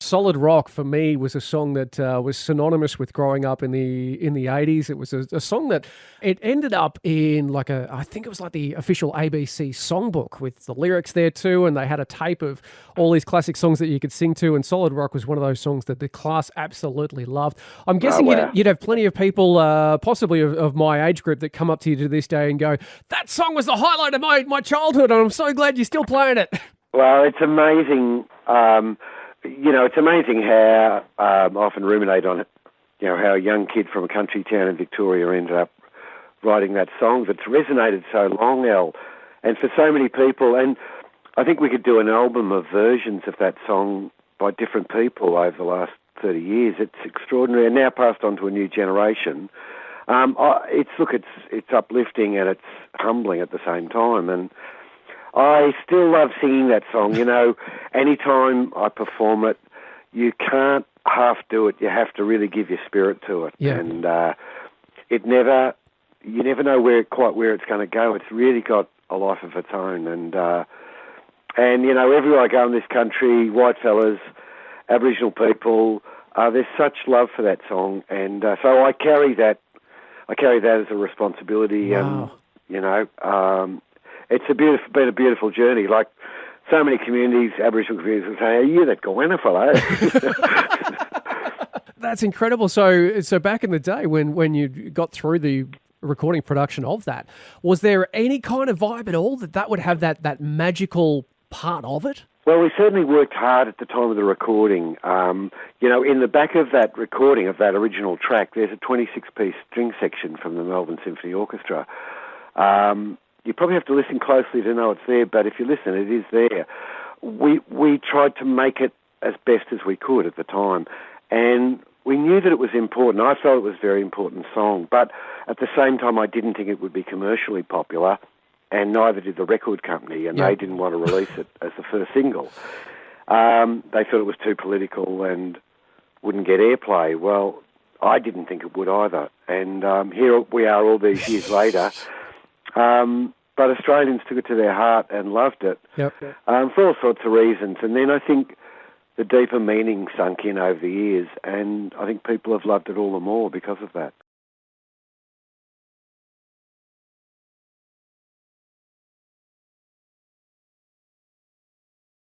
Solid Rock for me was a song that was synonymous with growing up in the 80s. It was a song that it ended up in I think it was like the official ABC songbook with the lyrics there too, and they had a tape of all these classic songs that you could sing to, and Solid Rock was one of those songs that the class absolutely loved. I'm guessing wow. you'd have plenty of people, possibly of my age group, that come up to you to this day and go, that song was the highlight of my childhood, and I'm so glad you're still playing it. Well, it's amazing. It's amazing how I often ruminate on it. You know, how a young kid from a country town in Victoria ended up writing that song that's resonated so long, El, and for so many people. And I think we could do an album of versions of that song by different people over the last 30 years. It's extraordinary, and now passed on to a new generation. It's uplifting and it's humbling at the same time. And I still love singing that song. You know, anytime I perform it, you can't half do it. You have to really give your spirit to it. Yeah. And you never know quite where it's going to go. It's really got a life of its own. And you know, everywhere I go in this country, white fellas, Aboriginal people, there's such love for that song. And so I carry that as a responsibility. Wow. And, you know, it's been a beautiful journey. Like so many communities, Aboriginal communities, will say, "Are you that Goanna fellow?" That's incredible. So back in the day when you got through the recording production of that, was there any kind of vibe at all that would have that magical part of it? Well, we certainly worked hard at the time of the recording. You know, in the back of that recording of that original track, there's a 26-piece string section from the Melbourne Symphony Orchestra. You probably have to listen closely to know it's there, but if you listen, it is there. We tried to make it as best as we could at the time, and we knew that it was important. I felt it was a very important song, but at the same time, I didn't think it would be commercially popular, and neither did the record company, and they didn't want to release it as the first single. They thought it was too political and wouldn't get airplay. Well, I didn't think it would either, and here we are all these years later. But Australians took it to their heart and loved it for all sorts of reasons. And then I think the deeper meaning sunk in over the years, and I think people have loved it all the more because of that.